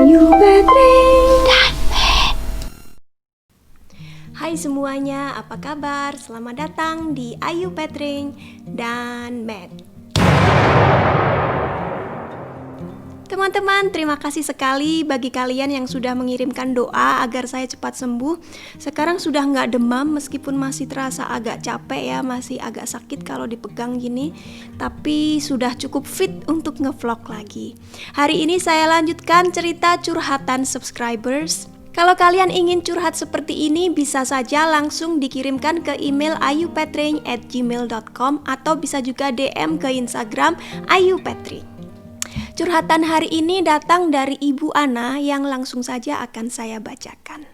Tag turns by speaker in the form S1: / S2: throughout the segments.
S1: Ayu Petring dan Matt. Hai semuanya, apa kabar? Selamat datang di Ayu Petring dan Matt. Teman-teman, terima kasih sekali bagi kalian yang sudah mengirimkan doa agar saya cepat sembuh. Sekarang sudah nggak demam meskipun masih terasa agak capek ya, masih agak sakit kalau dipegang gini. Tapi sudah cukup fit untuk ngevlog lagi. Hari ini saya lanjutkan cerita curhatan subscribers. Kalau kalian ingin curhat seperti ini, bisa saja langsung dikirimkan ke email ayupetring@gmail.com atau bisa juga DM ke Instagram ayupetring. Curhatan hari ini datang dari Ibu Ana yang langsung saja akan saya bacakan.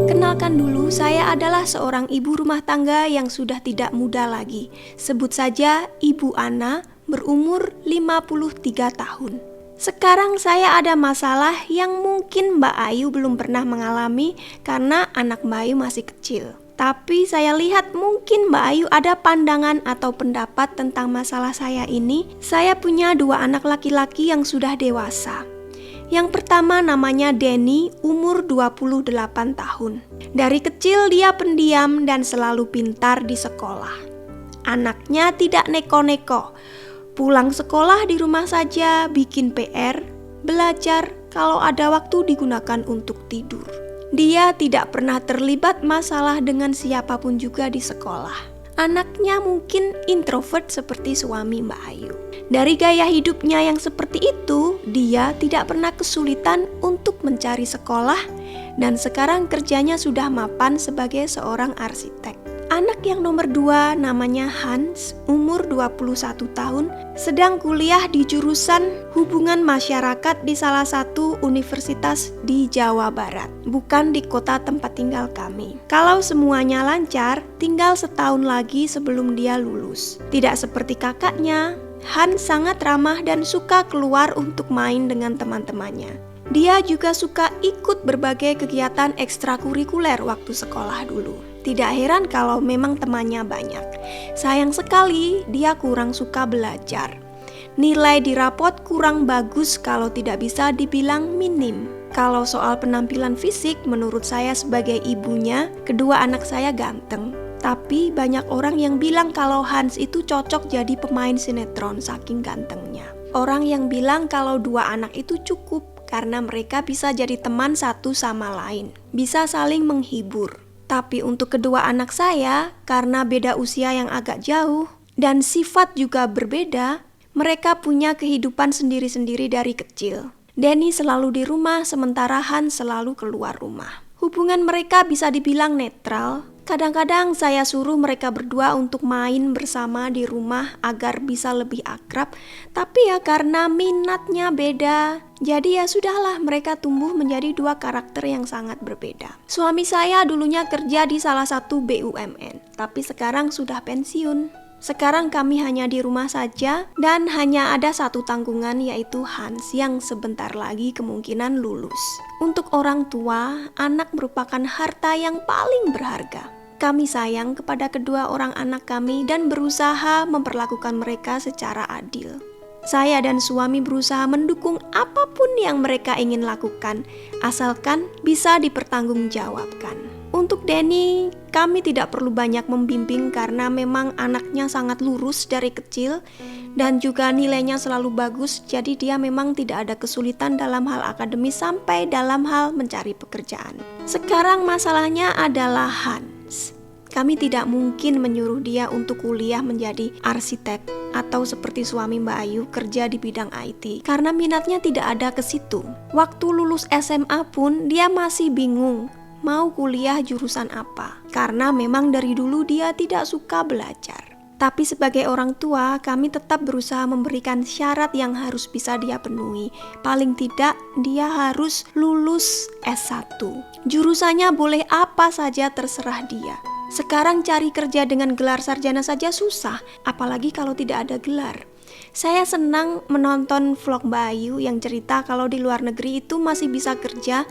S1: Kenalkan dulu, saya adalah seorang ibu rumah tangga yang sudah tidak muda lagi. Sebut saja Ibu Ana, berumur 53 tahun. Sekarang saya ada masalah yang mungkin Mbak Ayu belum pernah mengalami karena anak Mbak Ayu masih kecil. Tapi saya lihat mungkin Mbak Ayu ada pandangan atau pendapat tentang masalah saya ini. Saya punya 2 anak laki-laki yang sudah dewasa. Yang pertama namanya Denny, umur 28 tahun. Dari kecil dia pendiam dan selalu pintar di sekolah. Anaknya tidak neko-neko. Pulang sekolah di rumah saja, bikin PR, belajar, kalau ada waktu digunakan untuk tidur. Dia tidak pernah terlibat masalah dengan siapapun juga di sekolah. Anaknya mungkin introvert seperti suami Mbak Ayu. Dari gaya hidupnya yang seperti itu, dia tidak pernah kesulitan untuk mencari sekolah dan sekarang kerjanya sudah mapan sebagai seorang arsitek. Anak yang nomor 2 namanya Hans, umur 21 tahun, sedang kuliah di jurusan hubungan masyarakat di salah satu universitas di Jawa Barat, bukan di kota tempat tinggal kami. Kalau semuanya lancar, tinggal setahun lagi sebelum dia lulus. Tidak seperti kakaknya, Hans sangat ramah dan suka keluar untuk main dengan teman-temannya. Dia juga suka ikut berbagai kegiatan ekstrakurikuler waktu sekolah dulu. Tidak heran kalau memang temannya banyak. Sayang sekali dia kurang suka belajar. Nilai di rapot kurang bagus kalau tidak bisa dibilang minim. Kalau soal penampilan fisik, menurut saya sebagai ibunya, kedua anak saya ganteng. Tapi banyak orang yang bilang kalau Hans itu cocok jadi pemain sinetron saking gantengnya. Orang yang bilang kalau 2 anak itu cukup karena mereka bisa jadi teman satu sama lain, bisa saling menghibur. Tapi untuk kedua anak saya, karena beda usia yang agak jauh dan sifat juga berbeda, mereka punya kehidupan sendiri-sendiri dari kecil. Denny selalu di rumah, sementara Hans selalu keluar rumah. Hubungan mereka bisa dibilang netral. Kadang-kadang saya suruh mereka berdua untuk main bersama di rumah agar bisa lebih akrab, tapi ya karena minatnya beda, jadi ya sudahlah, mereka tumbuh menjadi 2 karakter yang sangat berbeda. Suami saya dulunya kerja di salah satu BUMN, tapi sekarang sudah pensiun. Sekarang kami hanya di rumah saja dan hanya ada 1 tanggungan, yaitu Hans yang sebentar lagi kemungkinan lulus. Untuk orang tua, anak merupakan harta yang paling berharga. Kami sayang kepada kedua orang anak kami dan berusaha memperlakukan mereka secara adil. Saya dan suami berusaha mendukung apapun yang mereka ingin lakukan, asalkan bisa dipertanggungjawabkan. Untuk Denny, kami tidak perlu banyak membimbing karena memang anaknya sangat lurus dari kecil dan juga nilainya selalu bagus, jadi dia memang tidak ada kesulitan dalam hal akademis sampai dalam hal mencari pekerjaan. Sekarang masalahnya adalah Hans. Kami tidak mungkin menyuruh dia untuk kuliah menjadi arsitek atau seperti suami Mbak Ayu kerja di bidang IT karena minatnya tidak ada ke situ. Waktu lulus SMA pun dia masih bingung mau kuliah jurusan apa karena memang dari dulu dia tidak suka belajar. Tapi sebagai orang tua, kami tetap berusaha memberikan syarat yang harus bisa dia penuhi. Paling tidak, dia harus lulus S1. Jurusannya boleh apa saja, terserah dia. Sekarang cari kerja dengan gelar sarjana saja susah, apalagi kalau tidak ada gelar. Saya senang menonton vlog Mbak Ayu yang cerita kalau di luar negeri itu masih bisa kerja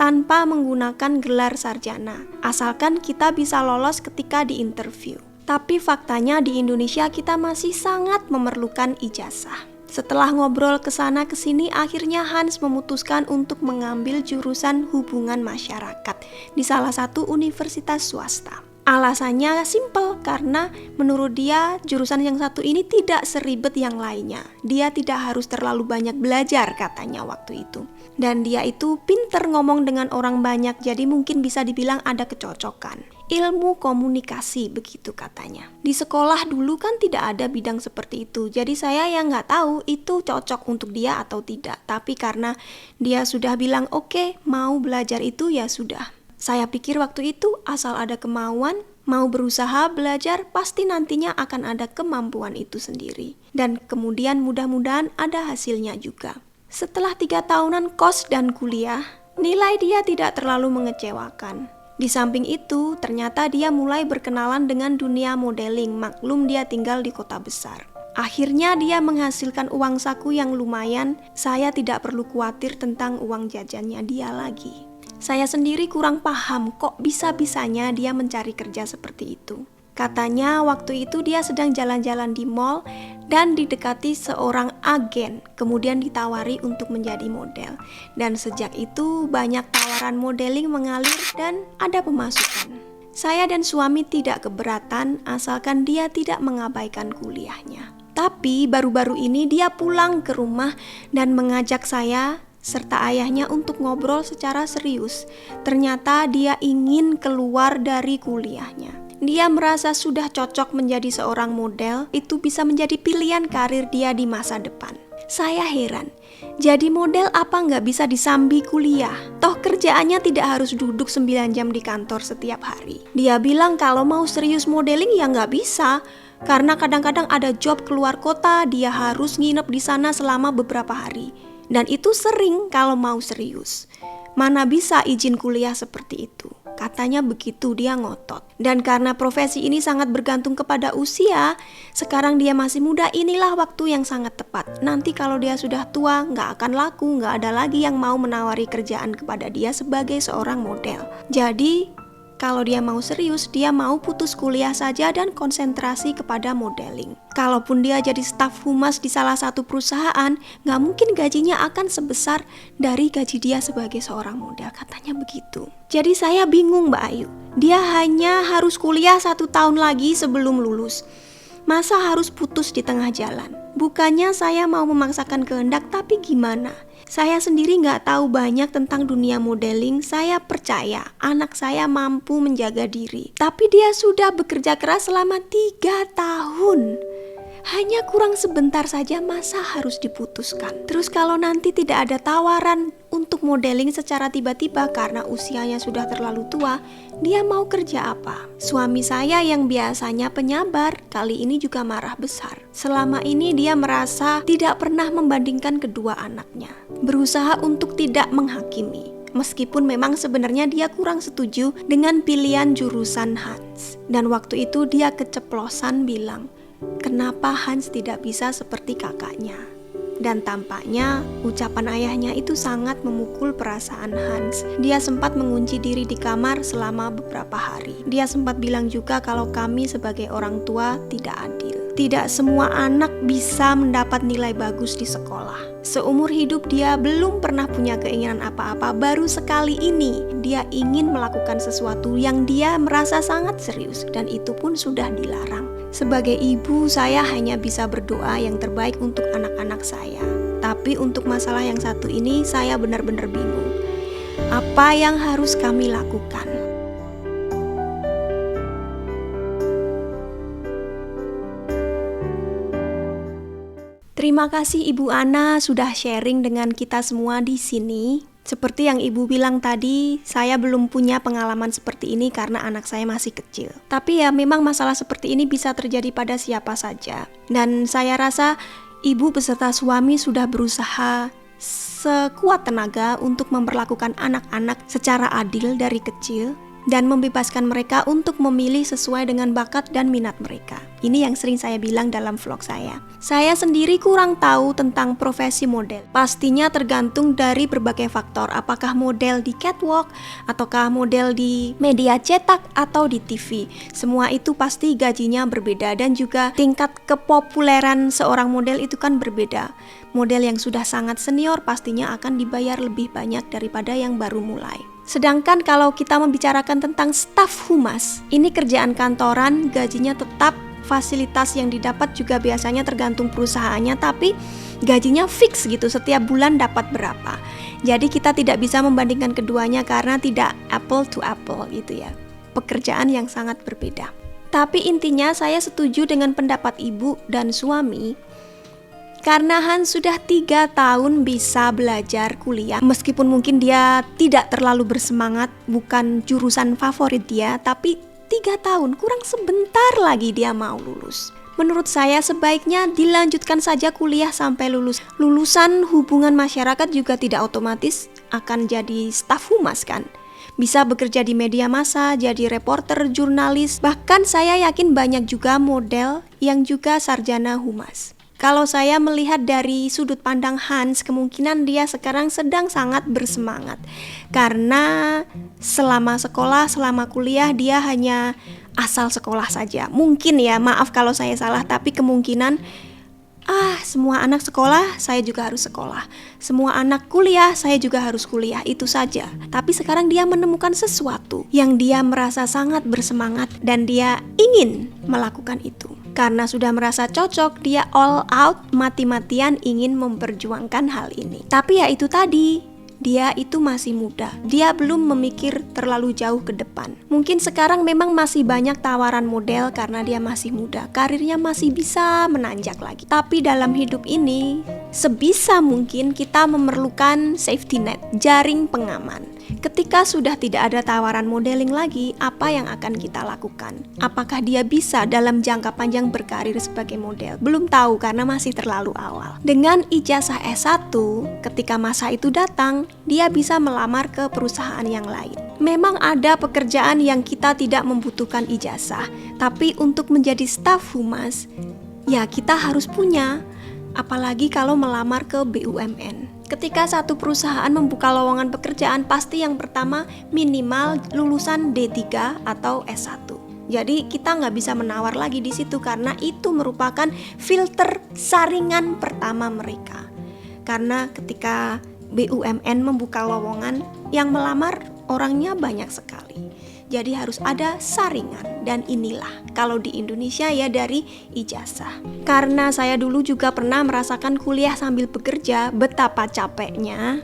S1: tanpa menggunakan gelar sarjana, asalkan kita bisa lolos ketika di interview. Tapi faktanya di Indonesia kita masih sangat memerlukan ijazah. Setelah ngobrol kesana kesini, akhirnya Hans memutuskan untuk mengambil jurusan hubungan masyarakat di salah satu universitas swasta. Alasannya simpel, karena menurut dia jurusan yang satu ini tidak seribet yang lainnya. Dia tidak harus terlalu banyak belajar katanya waktu itu. Dan dia itu pinter ngomong dengan orang banyak, jadi mungkin bisa dibilang ada kecocokan. Ilmu komunikasi begitu katanya. Di sekolah dulu kan tidak ada bidang seperti itu, jadi saya yang nggak tahu itu cocok untuk dia atau tidak. Tapi karena dia sudah bilang oke, mau belajar itu ya sudah. Saya pikir waktu itu asal ada kemauan, mau berusaha belajar, pasti nantinya akan ada kemampuan itu sendiri. Dan kemudian mudah-mudahan ada hasilnya juga. Setelah 3 tahunan kos dan kuliah, nilai dia tidak terlalu mengecewakan. Di samping itu, ternyata dia mulai berkenalan dengan dunia modeling, maklum dia tinggal di kota besar. Akhirnya dia menghasilkan uang saku yang lumayan, saya tidak perlu khawatir tentang uang jajannya dia lagi. Saya sendiri kurang paham kok bisa-bisanya dia mencari kerja seperti itu. Katanya waktu itu dia sedang jalan-jalan di mall dan didekati seorang agen, kemudian ditawari untuk menjadi model. Dan sejak itu banyak tawaran modeling mengalir dan ada pemasukan. Saya dan suami tidak keberatan asalkan dia tidak mengabaikan kuliahnya. Tapi baru-baru ini dia pulang ke rumah dan mengajak saya serta ayahnya untuk ngobrol secara serius. Ternyata dia ingin keluar dari kuliahnya. Dia merasa sudah cocok menjadi seorang model, itu bisa menjadi pilihan karir dia di masa depan. Saya heran, jadi model apa nggak bisa disambi kuliah? Toh kerjaannya tidak harus duduk 9 jam di kantor setiap hari. Dia bilang kalau mau serius modeling ya nggak bisa, karena kadang-kadang ada job keluar kota, dia harus nginep di sana selama beberapa hari. Dan itu sering kalau mau serius. Mana bisa izin kuliah seperti itu? Katanya begitu, dia ngotot. Dan karena profesi ini sangat bergantung kepada usia, sekarang dia masih muda, inilah waktu yang sangat tepat. Nanti kalau dia sudah tua, nggak akan laku, nggak ada lagi yang mau menawari kerjaan kepada dia sebagai seorang model. Jadi kalau dia mau serius, dia mau putus kuliah saja dan konsentrasi kepada modeling. Kalaupun dia jadi staf humas di salah satu perusahaan, nggak mungkin gajinya akan sebesar dari gaji dia sebagai seorang model, katanya begitu. Jadi saya bingung Mbak Ayu, dia hanya harus kuliah 1 tahun lagi sebelum lulus. Masa harus putus di tengah jalan? Bukannya saya mau memaksakan kehendak, tapi gimana? Saya sendiri nggak tahu banyak tentang dunia modeling. Saya percaya anak saya mampu menjaga diri. Tapi dia sudah bekerja keras selama 3 tahun. Hanya kurang sebentar saja, masa harus diputuskan? Terus kalau nanti tidak ada tawaran untuk modeling secara tiba-tiba karena usianya sudah terlalu tua, dia mau kerja apa? Suami saya yang biasanya penyabar, kali ini juga marah besar. Selama ini dia merasa tidak pernah membandingkan kedua anaknya. Berusaha untuk tidak menghakimi. Meskipun memang sebenarnya dia kurang setuju dengan pilihan jurusan Hans. Dan waktu itu dia keceplosan bilang, kenapa Hans tidak bisa seperti kakaknya? Dan tampaknya ucapan ayahnya itu sangat memukul perasaan Hans. Dia sempat mengunci diri di kamar selama beberapa hari. Dia sempat bilang juga kalau kami sebagai orang tua tidak adil. Tidak semua anak bisa mendapat nilai bagus di sekolah. Seumur hidup dia belum pernah punya keinginan apa-apa. Baru sekali ini dia ingin melakukan sesuatu yang dia merasa sangat serius, dan itu pun sudah dilarang. Sebagai ibu, saya hanya bisa berdoa yang terbaik untuk anak-anak saya. Tapi untuk masalah yang satu ini, saya benar-benar bingung. Apa yang harus kami lakukan? Terima kasih Ibu Ana sudah sharing dengan kita semua di sini. Seperti yang Ibu bilang tadi, saya belum punya pengalaman seperti ini karena anak saya masih kecil. Tapi ya memang masalah seperti ini bisa terjadi pada siapa saja. Dan saya rasa Ibu beserta suami sudah berusaha sekuat tenaga untuk memperlakukan anak-anak secara adil dari kecil. dan membebaskan mereka untuk memilih sesuai dengan bakat dan minat mereka. Ini yang sering saya bilang dalam vlog saya. Saya sendiri kurang tahu tentang profesi model. Pastinya tergantung dari berbagai faktor, apakah model di catwalk, ataukah model di media cetak, atau di TV. Semua itu pasti gajinya berbeda, dan juga tingkat kepopuleran seorang model itu kan berbeda. Model yang sudah sangat senior pastinya akan dibayar lebih banyak daripada yang baru mulai. Sedangkan kalau kita membicarakan tentang staf humas, ini kerjaan kantoran, gajinya tetap, fasilitas yang didapat juga biasanya tergantung perusahaannya, tapi gajinya fix gitu, setiap bulan dapat berapa. Jadi kita tidak bisa membandingkan keduanya karena tidak apple to apple gitu ya. Pekerjaan yang sangat berbeda. Tapi intinya saya setuju dengan pendapat ibu dan suami. Karena Hans sudah 3 tahun bisa belajar kuliah, meskipun mungkin dia tidak terlalu bersemangat, bukan jurusan favorit dia, tapi 3 tahun, kurang sebentar lagi dia mau lulus. Menurut saya sebaiknya dilanjutkan saja kuliah sampai lulus. Lulusan hubungan masyarakat juga tidak otomatis akan jadi staf humas kan. Bisa bekerja di media massa, jadi reporter, jurnalis, bahkan saya yakin banyak juga model yang juga sarjana humas. Kalau saya melihat dari sudut pandang Hans, kemungkinan dia sekarang sedang sangat bersemangat. Karena selama sekolah, selama kuliah, dia hanya asal sekolah saja. Mungkin ya, maaf kalau saya salah, tapi kemungkinan semua anak sekolah, saya juga harus sekolah. Semua anak kuliah, saya juga harus kuliah, itu saja. Tapi sekarang dia menemukan sesuatu yang dia merasa sangat bersemangat dan dia ingin melakukan itu. Karena sudah merasa cocok, dia all out, mati-matian ingin memperjuangkan hal ini. Tapi ya itu tadi, dia itu masih muda. Dia belum memikir terlalu jauh ke depan. Mungkin sekarang memang masih banyak tawaran model karena dia masih muda. Karirnya masih bisa menanjak lagi. Tapi dalam hidup ini, sebisa mungkin kita memerlukan safety net, jaring pengaman. Ketika sudah tidak ada tawaran modeling lagi, apa yang akan kita lakukan? Apakah dia bisa dalam jangka panjang berkarir sebagai model? Belum tahu karena masih terlalu awal. Dengan ijazah S1, ketika masa itu datang, dia bisa melamar ke perusahaan yang lain. Memang ada pekerjaan yang kita tidak membutuhkan ijazah, tapi untuk menjadi staf humas, ya kita harus punya. Apalagi kalau melamar ke BUMN. Ketika satu perusahaan membuka lowongan pekerjaan, pasti yang pertama minimal lulusan D3 atau S1. Jadi kita nggak bisa menawar lagi di situ karena itu merupakan filter saringan pertama mereka. Karena ketika BUMN membuka lowongan, yang melamar orangnya banyak sekali. Jadi harus ada saringan, dan inilah kalau di Indonesia ya dari ijazah. Karena saya dulu juga pernah merasakan kuliah sambil bekerja, betapa capeknya.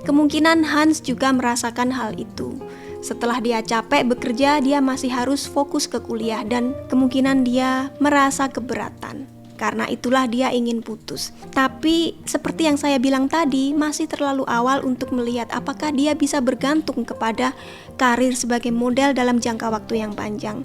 S1: Kemungkinan Hans juga merasakan hal itu. Setelah dia capek bekerja, dia masih harus fokus ke kuliah dan kemungkinan dia merasa keberatan. Karena itulah dia ingin putus. Tapi seperti yang saya bilang tadi, masih terlalu awal untuk melihat apakah dia bisa bergantung kepada karir sebagai model dalam jangka waktu yang panjang.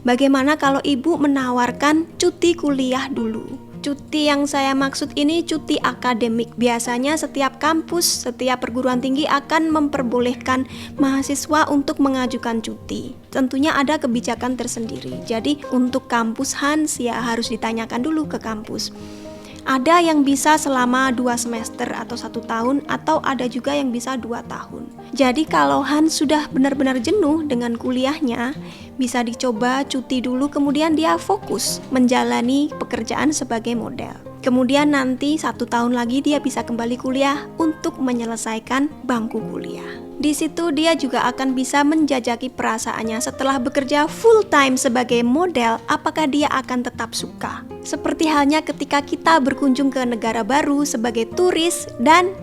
S1: Bagaimana kalau ibu menawarkan cuti kuliah dulu? Cuti yang saya maksud ini cuti akademik. Biasanya setiap kampus, setiap perguruan tinggi akan memperbolehkan mahasiswa untuk mengajukan cuti. Tentunya ada kebijakan tersendiri. Jadi untuk kampus Hans ya harus ditanyakan dulu ke kampus. Ada yang bisa selama 2 semester atau 1 tahun, atau ada juga yang bisa 2 tahun. Jadi kalau Hans sudah benar-benar jenuh dengan kuliahnya, bisa dicoba cuti dulu, kemudian dia fokus menjalani pekerjaan sebagai model. Kemudian nanti 1 tahun lagi dia bisa kembali kuliah untuk menyelesaikan bangku kuliah. Di situ dia juga akan bisa menjajaki perasaannya setelah bekerja full time sebagai model, apakah dia akan tetap suka. Seperti halnya ketika kita berkunjung ke negara baru sebagai turis dan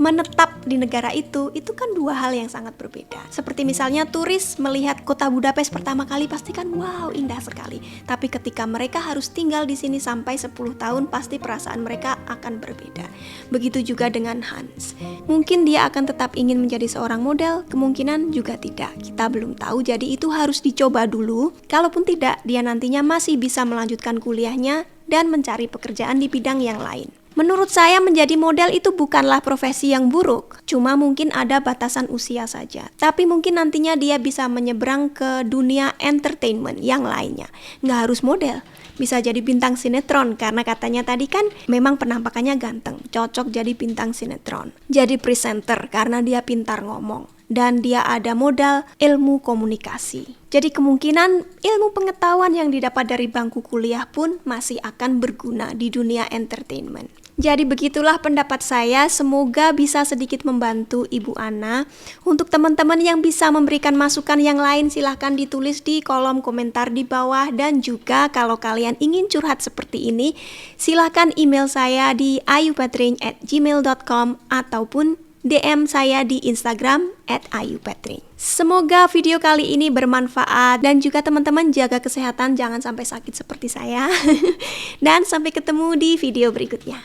S1: menetap di negara itu kan 2 hal yang sangat berbeda. Seperti misalnya turis melihat kota Budapest pertama kali pasti kan wow, indah sekali. Tapi ketika mereka harus tinggal di sini sampai 10 tahun, pasti perasaan mereka akan berbeda. Begitu juga dengan Hans. Mungkin dia akan tetap ingin menjadi seorang model, kemungkinan juga tidak. Kita belum tahu, jadi itu harus dicoba dulu. Kalaupun tidak, dia nantinya masih bisa melanjutkan kuliahnya dan mencari pekerjaan di bidang yang lain. Menurut saya menjadi model itu bukanlah profesi yang buruk, cuma mungkin ada batasan usia saja. Tapi mungkin nantinya dia bisa menyeberang ke dunia entertainment yang lainnya. Nggak harus model, bisa jadi bintang sinetron karena katanya tadi kan memang penampakannya ganteng, cocok jadi bintang sinetron. Jadi presenter karena dia pintar ngomong. Dan dia ada modal ilmu komunikasi. Jadi kemungkinan ilmu pengetahuan yang didapat dari bangku kuliah pun masih akan berguna di dunia entertainment. Jadi begitulah pendapat saya, semoga bisa sedikit membantu Ibu Ana. Untuk teman-teman yang bisa memberikan masukan yang lain silahkan ditulis di kolom komentar di bawah. Dan juga kalau kalian ingin curhat seperti ini, silahkan email saya di ayupetring@gmail.com ataupun DM saya di Instagram @ayupetring. Semoga video kali ini bermanfaat dan juga teman-teman jaga kesehatan, jangan sampai sakit seperti saya. Dan sampai ketemu di video berikutnya.